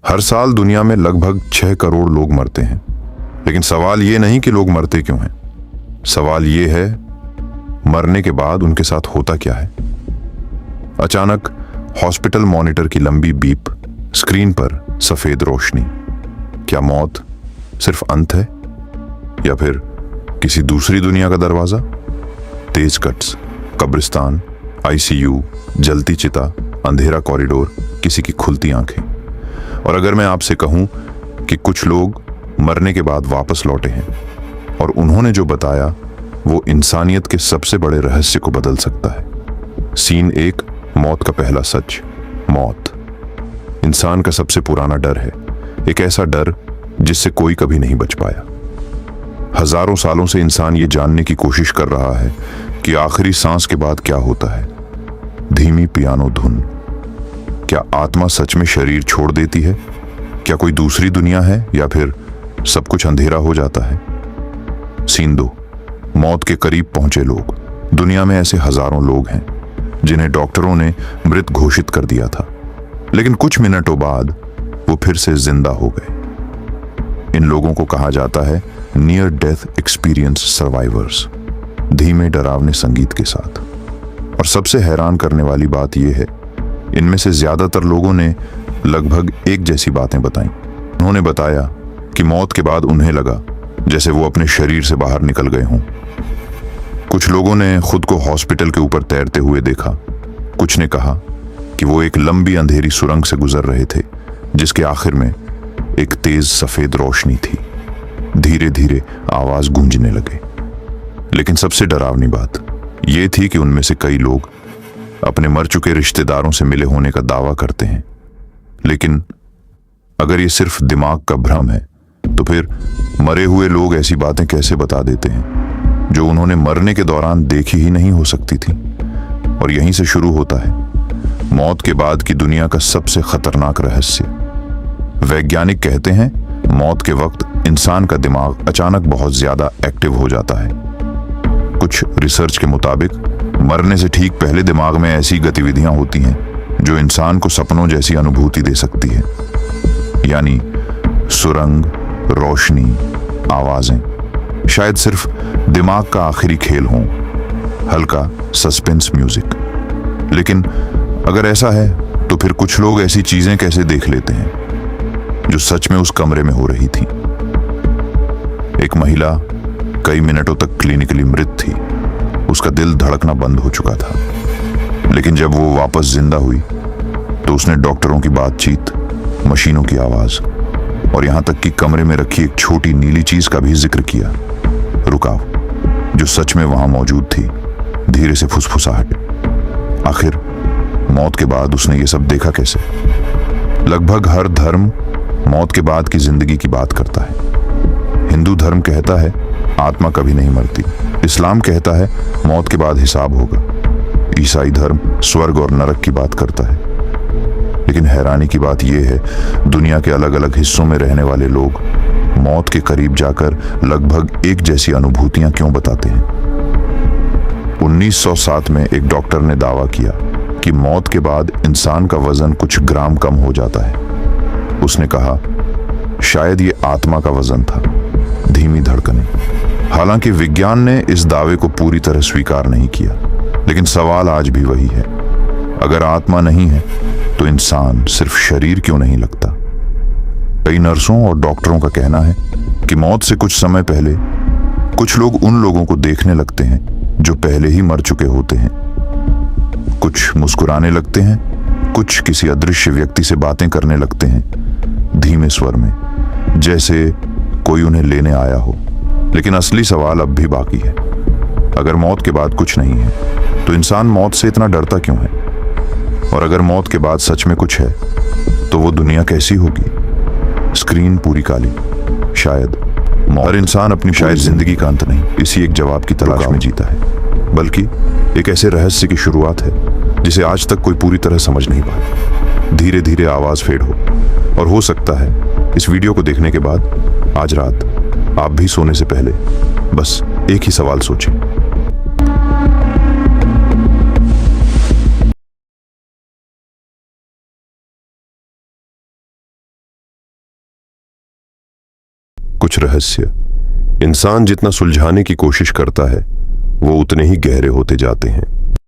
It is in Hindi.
हर साल दुनिया में लगभग 6 करोड़ लोग मरते हैं, लेकिन सवाल ये नहीं कि लोग मरते क्यों हैं। सवाल ये है, मरने के बाद उनके साथ होता क्या है। अचानक हॉस्पिटल मॉनिटर की लंबी बीप, स्क्रीन पर सफेद रोशनी। क्या मौत सिर्फ अंत है या फिर किसी दूसरी दुनिया का दरवाजा? तेज कट्स, कब्रिस्तान, आईसीयू, जलती चिता, अंधेरा कॉरिडोर, किसी की खुलती आंखें। और अगर मैं आपसे कहूं कि कुछ लोग मरने के बाद वापस लौटे हैं और उन्होंने जो बताया वो इंसानियत के सबसे बड़े रहस्य को बदल सकता है। सीन 1, मौत का पहला सच। मौत इंसान का सबसे पुराना डर है, एक ऐसा डर जिससे कोई कभी नहीं बच पाया। हजारों सालों से इंसान ये जानने की कोशिश कर रहा है कि आखिरी सांस के बाद क्या होता है। धीमी पियानो धुन। क्या आत्मा सच में शरीर छोड़ देती है? क्या कोई दूसरी दुनिया है या फिर सब कुछ अंधेरा हो जाता है? सीन 2, मौत के करीब पहुंचे लोग। दुनिया में ऐसे हजारों लोग हैं जिन्हें डॉक्टरों ने मृत घोषित कर दिया था, लेकिन कुछ मिनटों बाद वो फिर से जिंदा हो गए। इन लोगों को कहा जाता है नियर डेथ एक्सपीरियंस सर्वाइवर्स, धीमे डरावने संगीत के साथ। और सबसे हैरान करने वाली बात यह है, इनमें से ज्यादातर लोगों ने लगभग एक जैसी बातें बताई। उन्होंने बताया कि मौत के बाद उन्हें लगा जैसे वो अपने शरीर से बाहर निकल गए हों। कुछ लोगों ने खुद को हॉस्पिटल के ऊपर तैरते हुए देखा। कुछ ने कहा कि वो एक लंबी अंधेरी सुरंग से गुजर रहे थे जिसके आखिर में एक तेज सफेद रोशनी थी। धीरे धीरे आवाज गूंजने लगे। लेकिन सबसे डरावनी बात यह थी कि उनमें से कई लोग अपने मर चुके रिश्तेदारों से मिले होने का दावा करते हैं। लेकिन अगर ये सिर्फ दिमाग का भ्रम है तो फिर मरे हुए लोग ऐसी बातें कैसे बता देते हैं जो उन्होंने मरने के दौरान देखी ही नहीं हो सकती थी। और यहीं से शुरू होता है मौत के बाद की दुनिया का सबसे खतरनाक रहस्य। वैज्ञानिक कहते हैं मौत के वक्त इंसान का दिमाग अचानक बहुत ज्यादा एक्टिव हो जाता है। कुछ रिसर्च के मुताबिक मरने से ठीक पहले दिमाग में ऐसी गतिविधियां होती हैं जो इंसान को सपनों जैसी अनुभूति दे सकती है, यानी सुरंग, रोशनी, आवाजें शायद सिर्फ दिमाग का आखिरी खेल हो। हल्का सस्पेंस म्यूजिक। लेकिन अगर ऐसा है तो फिर कुछ लोग ऐसी चीजें कैसे देख लेते हैं जो सच में उस कमरे में हो रही थी। एक महिला कई मिनटों तक क्लिनिकली मृत थी। उसका दिल धड़कना बंद हो चुका था, लेकिन जब वो वापस जिंदा हुई तो उसने डॉक्टरों की बातचीत, मशीनों की आवाज और यहां तक कि कमरे में रखी एक छोटी नीली चीज का भी जिक्र किया, रुकाव, जो सच में वहां मौजूद थी। धीरे से फुसफुसाहट। आखिर मौत के बाद उसने ये सब देखा कैसे? लगभग हर धर्म मौत के बाद की जिंदगी की बात करता है। हिंदू धर्म कहता है आत्मा कभी नहीं मरती। इस्लाम कहता है मौत के बाद हिसाब होगा। ईसाई धर्म स्वर्ग और नरक की बात करता है। लेकिन हैरानी की बात यह है, दुनिया के अलग अलग हिस्सों में रहने वाले लोग मौत के करीब जाकर लगभग एक जैसी अनुभूतियां क्यों बताते हैं? 1907 में एक डॉक्टर ने दावा किया कि मौत के बाद इंसान का वजन कुछ ग्राम कम हो जाता है। उसने कहा शायद ये आत्मा का वजन था। धीमी धड़कनें। हालांकि विज्ञान ने इस दावे को पूरी तरह स्वीकार नहीं किया, लेकिन सवाल आज भी वही है, अगर आत्मा नहीं है तो इंसान सिर्फ शरीर क्यों नहीं लगता? कई नर्सों और डॉक्टरों का कहना है कि मौत से कुछ समय पहले कुछ लोग उन लोगों को देखने लगते हैं जो पहले ही मर चुके होते हैं। कुछ मुस्कुराने लगते हैं, कुछ किसी अदृश्य व्यक्ति से बातें करने लगते हैं, धीमे स्वर में, जैसे कोई उन्हें लेने आया हो। लेकिन असली सवाल अब भी बाकी है। अगर मौत के बाद कुछ नहीं है तो इंसान मौत से इतना डरता क्यों है? और अगर मौत के बाद सच में कुछ है तो वो दुनिया कैसी होगी? स्क्रीन पूरी काली। शायद हर इंसान अपनी शायद जिंदगी का अंत नहीं, इसी एक जवाब की तलाश में जीता है, बल्कि एक ऐसे रहस्य की शुरुआत है जिसे आज तक कोई पूरी तरह समझ नहीं पाया। धीरे धीरे आवाज फेड हो, और हो सकता है इस वीडियो को देखने के बाद आज रात आप भी सोने से पहले बस एक ही सवाल सोचें, कुछ रहस्य इंसान जितना सुलझाने की कोशिश करता है वो उतने ही गहरे होते जाते हैं।